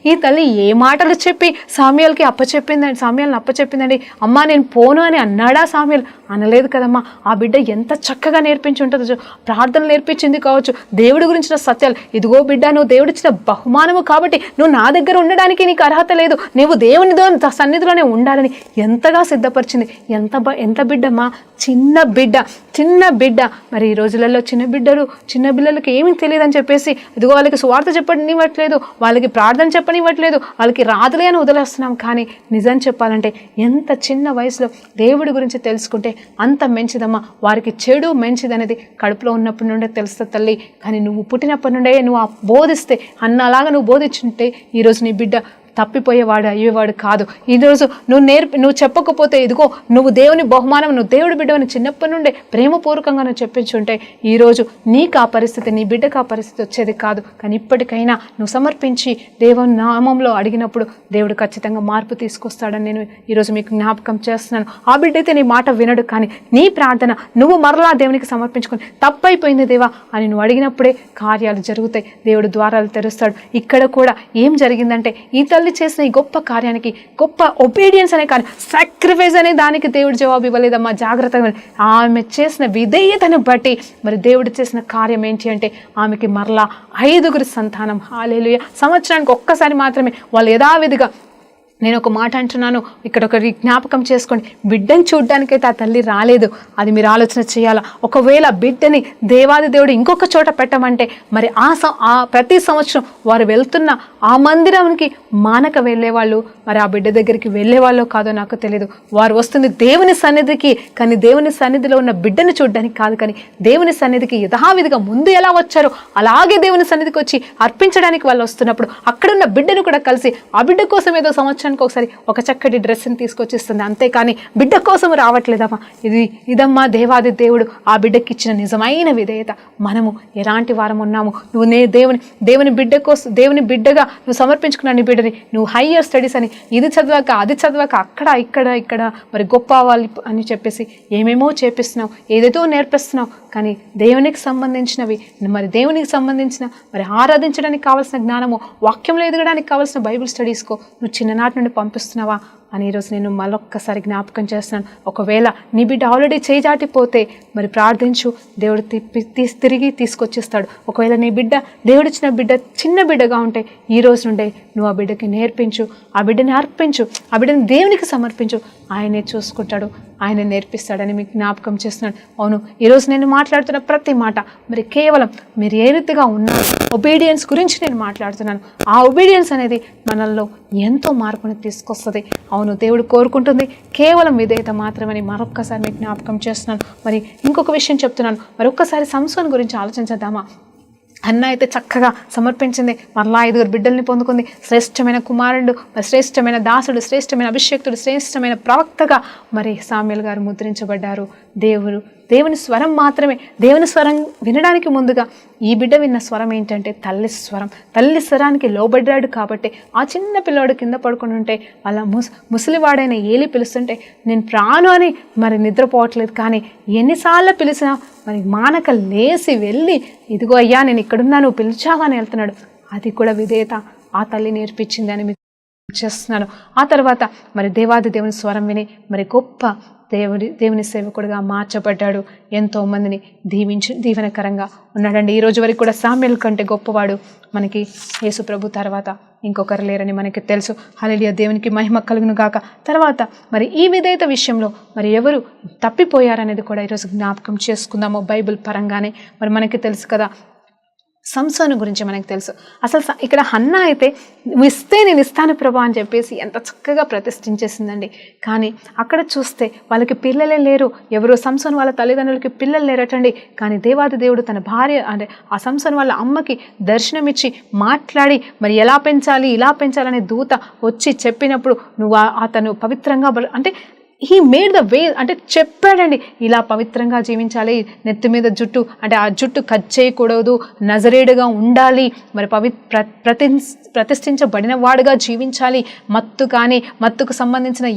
ఈ తల్లి ఏ మాటలు చెప్పి సామ్యాల్ని అప్పచెప్పిందండి. అమ్మా నేను పోను అని అన్నాడా సామ్యాల్? అనలేదు కదమ్మా. ఆ బిడ్డ ఎంత చక్కగా నేర్పించి ఉంటుందో, ప్రార్థన నేర్పించింది కావచ్చు, దేవుడి గురించిన సత్యాలు. ఇదిగో బిడ్డ, నువ్వు దేవుడిచ్చిన బహుమానము కాబట్టి నువ్వు నా దగ్గర ఉండడానికి నీకు అర్హత లేదు, నువ్వు దేవుని సన్నిధిలోనే ఉండాలని ఎంతగా సిద్ధపరిచింది. ఎంత బిడ్డమ్మా, చిన్న బిడ్డ. మరి ఈ రోజులలో చిన్న పిల్లలకి ఏమీ తెలియదని చెప్పేసి ఇదిగో వాళ్ళకి సువార్త చెప్పనివ్వట్లేదు, వాళ్ళకి ప్రార్థన చెప్పనివ్వట్లేదు, వాళ్ళకి రాదులే అని వదిలేస్తున్నాం. కానీ నిజం చెప్పాలంటే ఎంత చిన్న వయసులో దేవుడి గురించి తెలుసుకుంటే అంత మంచిదమ్మా. వారికి చెడు మంచిదనేది కడుపులో ఉన్నప్పటి నుండే తెలుస్తుంది తల్లి. కానీ నువ్వు పుట్టినప్పటి నుండే నువ్వు బోధిస్తే, అన్నలాగా నువ్వు బోధించుంటే ఈరోజు నీ బిడ్డ తప్పిపోయేవాడు అయ్యేవాడు కాదు. ఈరోజు నువ్వు చెప్పకపోతే, ఇదిగో నువ్వు దేవుని బహుమానం, నువ్వు దేవుడి బిడ్డవని చిన్నప్పటి నుండే ప్రేమపూర్వకంగా నువ్వు చెప్పించుంటే ఈరోజు నీకు ఆ పరిస్థితి, నీ బిడ్డకు ఆ పరిస్థితి వచ్చేది కాదు. కానీ ఇప్పటికైనా నువ్వు సమర్పించి దేవుని నామంలో అడిగినప్పుడు దేవుడు ఖచ్చితంగా మార్పు తీసుకొస్తాడని నేను ఈరోజు మీకు జ్ఞాపకం చేస్తున్నాను. ఆ బిడ్డ అయితే నీ మాట వినడు, కానీ నీ ప్రార్థన నువ్వు మరలా దేవునికి సమర్పించుకొని తప్పైపోయింది దేవా అని నువ్వు అడిగినప్పుడే కార్యాలు జరుగుతాయి, దేవుడు ద్వారాలు తెరుస్తాడు. ఇక్కడ కూడా ఏం జరిగిందంటే, ఈ తల్లి చేసిన ఈ గొప్ప కార్యానికి, గొప్ప ఒబీడియన్స్ అనే కానీ సాక్రిఫైస్ అనే దానికి దేవుడు జవాబు ఇవ్వలేదమ్మా. జాగ్రత్తగా ఆమె చేసిన విధేయతను బట్టి మరి దేవుడు చేసిన కార్యం ఏంటి అంటే, ఆమెకి మరలా 5 సంతానం. హల్లెలూయా. సంవత్సరానికి ఒక్కసారి మాత్రమే వాళ్ళు యథావిధిగా నేను ఒక మాట అంటున్నాను, ఇక్కడ ఒకరి జ్ఞాపకం చేసుకోండి. బిడ్డని చూడ్డానికైతే ఆ తల్లి రాలేదు, అది మీరు ఆలోచన చేయాలా. ఒకవేళ బిడ్డని దేవాది దేవుడు ఇంకొక చోట పెట్టమంటే మరి ఆ ప్రతి సంవత్సరం వారు వెళ్తున్న ఆ మందిరానికి మానక వెళ్ళేవాళ్ళు, మరి ఆ బిడ్డ దగ్గరికి వెళ్ళేవాళ్ళో కాదో నాకు తెలియదు. వారు వస్తుంది దేవుని సన్నిధికి, కానీ దేవుని సన్నిధిలో ఉన్న బిడ్డని చూడ్డానికి కాదు, కానీ దేవుని సన్నిధికి యథావిధిగా ముందు ఎలా వచ్చారో అలాగే దేవుని సన్నిధికి వచ్చి అర్పించడానికి వాళ్ళు వస్తున్నప్పుడు అక్కడున్న బిడ్డను కూడా కలిసి ఆ బిడ్డ కోసం ఏదో సంవత్సరానికి ఒకసారి ఒక చక్కటి డ్రెస్ని తీసుకొచ్చిస్తుంది, అంతేకాని బిడ్డ కోసం రావట్లేదమ్మా. ఇదమ్మా దేవాది దేవుడు ఆ బిడ్డకి ఇచ్చిన నిజమైన విధేయత. మనము ఎలాంటి వారం ఉన్నాము? నువ్వు దేవుని బిడ్డ కోసం, దేవుని బిడ్డగా నువ్వు సమర్పించుకున్న నీ బిడ్డని నువ్వు హయ్యర్ స్టడీస్ అని ఇది చదవక అది చదవక అక్కడ ఇక్కడ మరి గొప్ప వాళ్ళు అని చెప్పేసి ఏమేమో చేపిస్తున్నావు, ఏదేదో నేర్పిస్తున్నావు, కానీ దేవునికి సంబంధించినవి, మరి దేవునికి సంబంధించిన మరి ఆరాధించడానికి కావాల్సిన జ్ఞానము, వాక్యంలో ఎదగడానికి కావాల్సిన బైబిల్ స్టడీస్కో నువ్వు చిన్ననాటి నుండి పంపిస్తున్నావా అని ఈరోజు నేను మళ్ళొక్కసారి జ్ఞాపకం చేస్తున్నాను. ఒకవేళ నీ బిడ్డ ఆల్రెడీ చేజాటిపోతే మరి ప్రార్థించు, దేవుడు తిరిగి తీసుకొచ్చేస్తాడు. ఒకవేళ నీ బిడ్డ దేవుడిచ్చిన బిడ్డ చిన్న బిడ్డగా ఉంటే ఈ రోజు నుండే నువ్వు ఆ బిడ్డకి నేర్పించు, ఆ బిడ్డని అర్పించు, ఆ బిడ్డని దేవునికి సమర్పించు. ఆయనే చూసుకుంటాడు, ఆయన నేర్పిస్తాడని మీకు జ్ఞాపకం చేస్తున్నాడు. అవును, ఈరోజు నేను మాట్లాడుతున్న ప్రతి మాట మరి కేవలం మీరు ఏ రీతిగా ఉన్నారు ఒబీడియన్స్ గురించి నేను మాట్లాడుతున్నాను. ఆ ఒబీడియన్స్ అనేది మనల్లో ఎంతో మార్పుని తీసుకొస్తుంది. అవును, దేవుడు కోరుకుంటుంది కేవలం విధేయత మాత్రమని మరొక్కసారి మీకు జ్ఞాపకం చేస్తున్నాను. మరి ఇంకొక విషయం చెప్తున్నాను, మరొక్కసారి సంసోన్ గురించి ఆలోచించేద్దామా. అన్న అయితే చక్కగా సమర్పించింది, మరలా 5 బిడ్డల్ని పొందుకుంది, శ్రేష్టమైన కుమారుడు, మరి శ్రేష్టమైన దాసుడు, శ్రేష్టమైన అభిషేక్తుడు, శ్రేష్టమైన ప్రవక్తగా మరి సామ్యూయల్ గారు ముద్రించబడ్డారు. దేవుని స్వరం మాత్రమే, దేవుని స్వరం వినడానికి ముందుగా ఈ బిడ్డ విన్న స్వరం ఏంటంటే తల్లి స్వరం. తల్లి స్వరానికి లోబడ్డాడు కాబట్టి ఆ చిన్న పిల్లోడు కింద పడుకుని ఉంటే వాళ్ళ ముసలివాడైన ఏలి పిలుస్తుంటే నేను ప్రాణు అని మరి నిద్రపోవట్లేదు, కానీ ఎన్నిసార్లు పిలిచినా మరి మానక లేసి వెళ్ళి ఇదిగో అయ్యా నేను ఇక్కడున్నాను పిలిచావా అని వెళ్తున్నాడు. అది కూడా విధేయత ఆ తల్లి నేర్పించింది అని మీకు చేస్తున్నాను. ఆ తర్వాత మరి దేవాది దేవుని స్వరం విని మరి గొప్ప దేవుని సేవకుడిగా మార్చబడ్డాడు. ఎంతో మందిని దీవెనకరంగా ఉన్నాడండి. ఈ రోజు వరకు కూడా సామ్యూయల్ కంటే గొప్పవాడు మనకి యేసు ప్రభు తర్వాత ఇంకొకరు లేరని మనకి తెలుసు. హల్లెలూయా, దేవునికి మహిమ కలుగును గాక. తర్వాత మరి ఈ విధేయత విషయంలో మరి ఎవరు తప్పిపోయారనేది కూడా ఈరోజు జ్ఞాపకం చేసుకుందాము. బైబిల్ పరంగానే మరి మనకి తెలుసు కదా, సంసోను గురించి మనకు తెలుసు. అసలు ఇక్కడ హన్నా అయితే ఇస్తే నేను ఇస్తాను ప్రభా అని చెప్పేసి ఎంత చక్కగా ప్రతిష్ఠించేసిందండి. కానీ అక్కడ చూస్తే వాళ్ళకి పిల్లలే లేరు. ఎవరో సంసోను వాళ్ళ తల్లిదండ్రులకి పిల్లలు లేరటండి. కానీ దేవాది దేవుడు తన భార్య అంటే ఆ సంసోను వాళ్ళ అమ్మకి దర్శనమిచ్చి మాట్లాడి మరి ఎలా పెంచాలి ఇలా పెంచాలనే దూత వచ్చి చెప్పినప్పుడు నువ్వు అతను పవిత్రంగా అంటే హీ మేడ్ ద వే అంటే చెప్పాడండి, ఇలా పవిత్రంగా జీవించాలి, నెత్తి మీద జుట్టు అంటే ఆ జుట్టు కట్ చేయకూడదు, నజరేడుగా ఉండాలి, మరి ప్రతిష్ఠించబడిన వాడుగా జీవించాలి, మత్తు కానీ మత్తుకు సంబంధించిన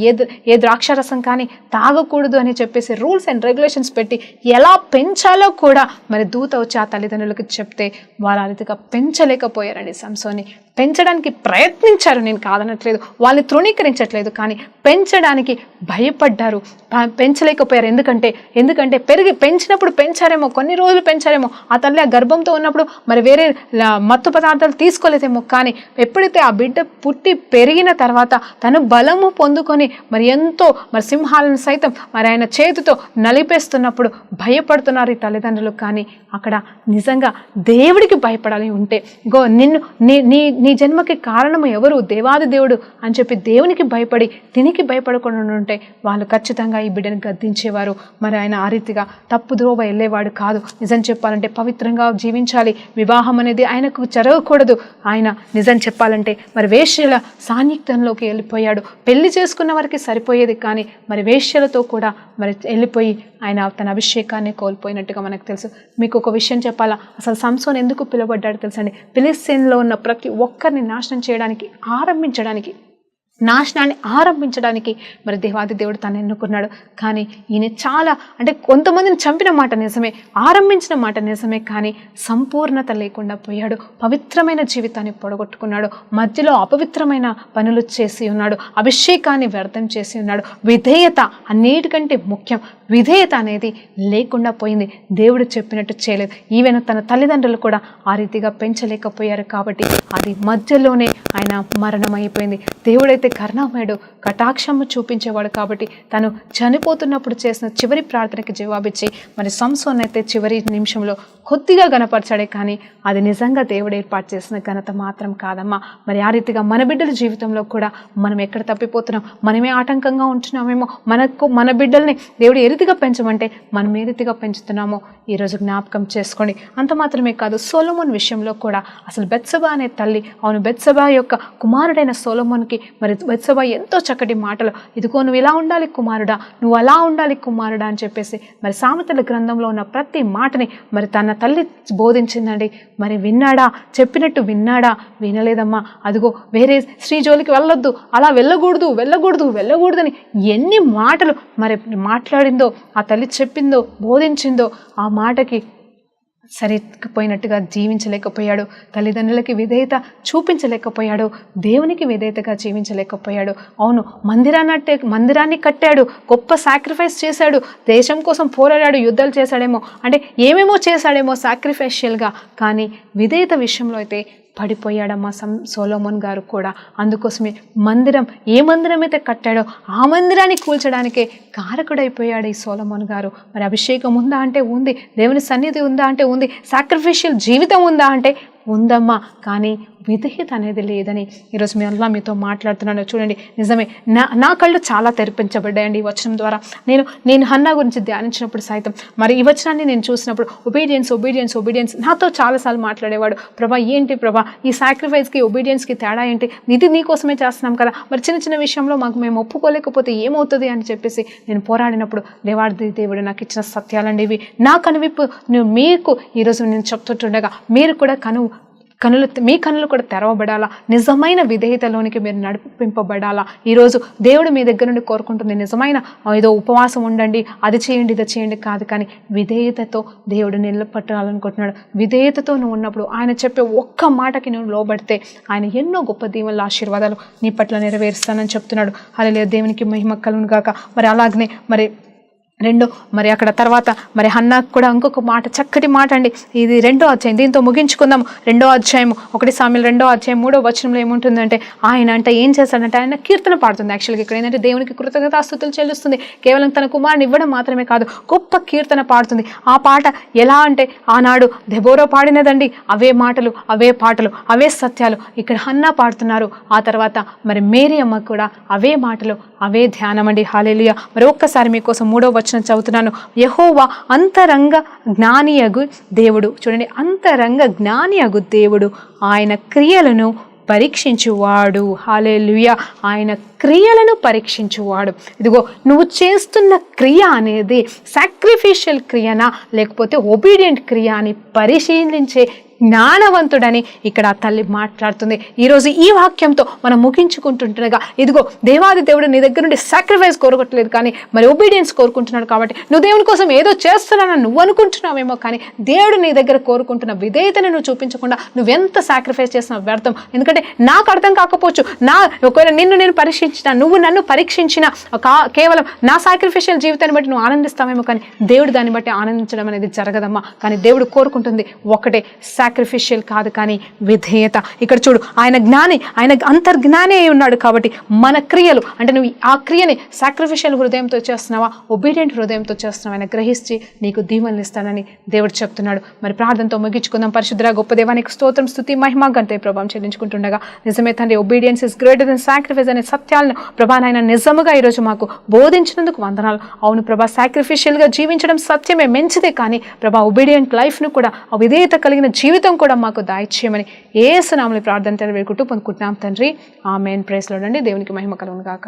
ఏ ద్రాక్షారసం కానీ తాగకూడదు అని చెప్పేసి రూల్స్ అండ్ రెగ్యులేషన్స్ పెట్టి ఎలా పెంచాలో కూడా మరి దూత వచ్చి ఆ తల్లిదండ్రులకు చెప్తే వాళ్ళ రీతిగా పెంచలేకపోయారండి. సంసోన్ని పెంచడానికి ప్రయత్నించారు, నేను కాదనట్లేదు, వాళ్ళని తృణీకరించట్లేదు, కానీ పెంచడానికి భయపడ్డారు, పెంచలేకపోయారు. ఎందుకంటే పెంచినప్పుడు పెంచారేమో, కొన్ని రోజులు పెంచారేమో, ఆ తల్లి ఆ గర్భంతో ఉన్నప్పుడు మరి వేరే మత్తు పదార్థాలు తీసుకోలేదేమో, కానీ ఎప్పుడైతే ఆ బిడ్డ పుట్టి పెరిగిన తర్వాత తను బలము పొందుకొని మరి ఎంతో మరి సింహాలను సైతం మరి ఆయన చేతితో నలిపేస్తున్నప్పుడు భయపడుతున్నారు ఈ తల్లిదండ్రులు. కానీ అక్కడ నిజంగా దేవుడికి భయపడాలి ఉంటే నిన్ను నీ జన్మకి కారణము ఎవరు? దేవాది దేవుడు అని చెప్పి దేవునికి భయపడి దీనికి భయపడకుండా ఉంటే వాళ్ళు ఖచ్చితంగా ఈ బిడ్డను గద్దించేవారు. మరి ఆయన ఆ రీతిగా తప్పు ద్రోవ వెళ్ళేవాడు కాదు. నిజం చెప్పాలంటే పవిత్రంగా జీవించాలి, వివాహం అనేది ఆయనకు జరగకూడదు. ఆయన నిజం చెప్పాలంటే మరి వేశ్యల సాన్నిధ్యంలోకి వెళ్ళిపోయాడు. పెళ్లి చేసుకున్న వారికి సరిపోయేది, కానీ మరి వేశ్యలతో కూడా మరి వెళ్ళిపోయి ఆయన తన అభిషేకాన్ని కోల్పోయినట్టుగా మనకు తెలుసు. మీకు ఒక విషయం చెప్పాలా, అసలు సంసోన్ ఎందుకు పిలువబడ్డాడు తెలుసండి? ఫిలిస్తీన్లో ఉన్న ప్రతి ఒక్కరిని నాశనాన్ని ఆరంభించడానికి మరి దేవాది దేవుడు తను ఎన్నుకున్నాడు. కానీ ఈయన చాలా అంటే కొంతమందిని చంపిన మాట నిజమే, ఆరంభించిన మాట నిజమే, కానీ సంపూర్ణత లేకుండా పోయాడు. పవిత్రమైన జీవితాన్ని పొడగొట్టుకున్నాడు, మధ్యలో అపవిత్రమైన పనులు చేసి ఉన్నాడు, అభిషేకాన్ని వ్యర్థం చేసి ఉన్నాడు. విధేయత అన్నిటికంటే ముఖ్యం. విధేయత అనేది లేకుండా పోయింది. దేవుడు చెప్పినట్టు చేయలేదు. ఈవెన్ తన తల్లిదండ్రులు కూడా ఆ రీతిగా పెంచలేకపోయారు. కాబట్టి అది మధ్యలోనే ఆయన మరణం అయిపోయింది. దేవుడైతే అయితే కరుణామయుడు, కటాక్షము చూపించేవాడు కాబట్టి తను చనిపోతున్నప్పుడు చేసిన చివరి ప్రార్థనకి జవాబిచ్చి మరి సంసోన్ అయితే చివరి నిమిషంలో కొద్దిగా గణపరచాడే, కానీ అది నిజంగా దేవుడు ఏర్పాటు చేసిన ఘనత మాత్రం కాదమ్మా. మరి ఆ రీతిగా మన బిడ్డల జీవితంలో కూడా మనం ఎక్కడ తప్పిపోతున్నాం, మనమే ఆటంకంగా ఉంటున్నామేమో, మన బిడ్డల్ని దేవుడు ఏ రీతిగా పెంచమంటే మనం ఏ రీతిగా పెంచుతున్నామో ఈరోజు జ్ఞాపకం చేసుకోండి. అంత మాత్రమే కాదు, సొలొమోన్ విషయంలో కూడా అసలు బెత్సెబా అనే తల్లి, అవును బెత్సెబా యొక్క కుమారుడైన సొలొమోన్కి మరి బెత్సెబా ఎంతో చక్కటి మాటలు, ఇదిగో నువ్వు ఇలా ఉండాలి కుమారుడా, నువ్వు అలా ఉండాలి కుమారుడా అని చెప్పేసి మరి సామెతల గ్రంథంలో ఉన్న ప్రతి మాటని మరి తన తల్లి బోధించిందండి. మరి విన్నాడా? చెప్పినట్టు విన్నాడా? వినలేదమ్మా. అదిగో వేరే స్త్రీ జోలికి వెళ్ళొద్దు, అలా వెళ్ళకూడదని ఎన్ని మాటలు మరి మాట్లాడిందో, ఆ తల్లి చెప్పిందో, బోధించిందో, ఆ మాటకి సరిపోయినట్టుగా జీవించలేకపోయాడు. తల్లిదండ్రులకి విధేయత చూపించలేకపోయాడు. దేవునికి విధేయతగా జీవించలేకపోయాడు. అవును, మందిరాన్ని కట్టాడు, గొప్ప సాక్రిఫైస్ చేశాడు, దేశం కోసం పోరాడాడు, యుద్ధాలు చేశాడేమో, అంటే ఏమేమో చేశాడేమో సాక్రిఫైషియల్గా, కానీ విధేయత విషయంలో అయితే పడిపోయాడమ్మా సొలొమోన్ గారు కూడా. అందుకోసమే ఏ మందిరం అయితే కట్టాడో ఆ మందిరాన్ని కూల్చడానికే కారకుడైపోయాడు ఈ సొలొమోన్ గారు. మరి అభిషేకం ఉందా అంటే ఉంది, దేవుని సన్నిధి ఉందా అంటే ఉంది, సాక్రిఫిషియల్ జీవితం ఉందా అంటే ఉందమ్మా, కానీ విధేయత అనేది లేదని ఈరోజు మీ అల్లా మీతో మాట్లాడుతున్నాను. చూడండి, నిజమే, నా కళ్ళు చాలా తెరిపించబడ్డాయండి ఈ వచనం ద్వారా. నేను హన్నా గురించి ధ్యానించినప్పుడు సైతం మరి ఈ వచనాన్ని నేను చూసినప్పుడు ఒబీడియన్స్ నాతో చాలాసార్లు మాట్లాడేవాడు. ప్రభా ఏంటి ప్రభా ఈ సాక్రిఫైస్కి ఒబీడియన్స్కి తేడా ఏంటి, ఇది నీకోసమే చేస్తున్నాం కదా, మరి చిన్న విషయంలో మేము ఒప్పుకోలేకపోతే ఏమవుతుంది అని చెప్పేసి నేను పోరాడినప్పుడు దేవాది దేవుడు నాకు ఇచ్చిన సత్యాలండి ఇవి. నా కనువిప్పు మీకు ఈరోజు నేను చెప్తుండగా మీరు కూడా మీ కనులు కూడా తెరవబడాలా, నిజమైన విధేయతలోనికి మీరు నడిపింపబడాలా. ఈరోజు దేవుడు మీ దగ్గర నుండి కోరుకుంటుంది నిజమైన ఏదో ఉపవాసం ఉండండి, అది చేయండి ఇది చేయండి కాదు, కానీ విధేయతతో దేవుడు నిలబట్టాలనుకుంటున్నాడు. విధేయతతో నువ్వు ఉన్నప్పుడు ఆయన చెప్పే ఒక్క మాటకి నువ్వు లోబడితే ఆయన ఎన్నో గొప్ప దీవెనల ఆశీర్వాదాలు నీ పట్ల నెరవేరుస్తానని చెప్తున్నాడు. హల్లెలూయా, దేవునికి మహిమ కలుగును గాక. మరి అలాగనే మరి అక్కడ తర్వాత మరి హన్నాకు కూడా ఇంకొక మాట, చక్కటి మాట అండి. ఇది 2వ అధ్యాయం, దీంతో ముగించుకుందాము. 2వ అధ్యాయం 1 సామెలు 2వ అధ్యాయం 3వ వచనంలో ఏముంటుందంటే, ఆయన అంటే ఏం చేశాడంటే ఆయన కీర్తన పాడుతుంది. యాక్చువల్గా ఇక్కడ ఏంటంటే దేవునికి కృతజ్ఞతాస్తుతులు చెల్లిస్తుంది. కేవలం తన కుమారుని ఇవ్వడం మాత్రమే కాదు, గొప్ప కీర్తన పాడుతుంది. ఆ పాట ఎలా అంటే ఆనాడు దెబోరా పాడినదండి, అవే మాటలు, అవే పాటలు, అవే సత్యాలు ఇక్కడ హన్నా పాడుతున్నారు. ఆ తర్వాత మరి మేరీ అమ్మ కూడా అవే మాటలు, అవే ధ్యానం అండి. హల్లెలూయా. మరి ఒక్కసారి మీకోసం 3వ వచనం చదువుతున్నాను. యెహోవా అంతరంగ జ్ఞానియగు దేవుడు. చూడండి, అంతరంగ జ్ఞానియగు దేవుడు, ఆయన క్రియలను పరీక్షించువాడు. హల్లెలూయా, ఆయన క్రియలను పరీక్షించువాడు. ఇదిగో నువ్వు చేస్తున్న క్రియ అనేది సాక్రిఫిషియల్ క్రియనా లేకపోతే ఒబీడియంట్ క్రియ అని పరిశీలించే జ్ఞానవంతుడని ఇక్కడ ఆ తల్లి మాట్లాడుతుంది. ఈరోజు ఈ వాక్యంతో మనం ముగించుకుంటుండగా, ఇదిగో దేవాది దేవుడు నీ దగ్గర నుండి సాక్రిఫైస్ కోరుకోవట్లేదు, కానీ మరి ఒబీడియన్స్ కోరుకుంటున్నాడు. కాబట్టి నువ్వు దేవుని కోసం ఏదో చేస్తున్నానని నువ్వు అనుకుంటున్నావేమో, కానీ దేవుడు నీ దగ్గర కోరుకుంటున్న విధేయతను నువ్వు చూపించకుండా నువ్వెంత సాక్రిఫైస్ చేసిన వ్యర్థం. ఎందుకంటే నాకు అర్థం కాకపోవచ్చు, ఒకవేళ నేను పరీక్షించిన, నువ్వు నన్ను పరీక్షించిన కేవలం నా సాక్రిఫిషియల్ జీవితాన్ని బట్టి నువ్వు ఆనందిస్తావేమో, కానీ దేవుడు దాన్ని బట్టి ఆనందించడం అనేది జరగదమ్మా. కానీ దేవుడు కోరుకుంటుంది ఒకటే, సాక్రిఫిషియల్ కాదు కానీ విధేయత. ఇక్కడ చూడు, ఆయన జ్ఞాని, ఆయన అంతర్జ్ఞాని అయి ఉన్నాడు. కాబట్టి మన క్రియలు అంటే నువ్వు ఆ క్రియని సాక్రిఫిషియల్ హృదయంతో చేస్తున్నావా, ఒబీడియంట్ హృదయంతో చేస్తున్నావా అని గ్రహించి నీకు దీవెనలు ఇస్తానని దేవుడు చెప్తున్నాడు. మరి ప్రార్థనతో ముగించుకుందాం. పరిశుద్ధ గొప్ప దేవానికి స్తోత్రం, స్తుతి, మహిమ, ఘనత, ప్రభావం చెల్లించుకుంటుండగా, నిజమే తండ్రి, obedience is greater than sacrifice అనే సత్యాలను ప్రభా నాయన నిజముగా ఈరోజు మాకు బోధించినందుకు వందనాలు. అవును ప్రభా, సాక్రిఫిషియల్గా జీవించడం సత్యమే, మంచిదే, కానీ ప్రభా ఒబీడియంట్ లైఫ్ను కూడా, ఆ విధేయత కలిగిన జీవితం కూడా మాకు దయచేయమని యేసు నామములో ప్రార్థన వేడుకుంటూ పొందుకుంటున్నాం తండ్రి. ఆమేన్. ప్రైజ్ లార్డ్ అండి. దేవునికి మహిమ కలుగును గాక.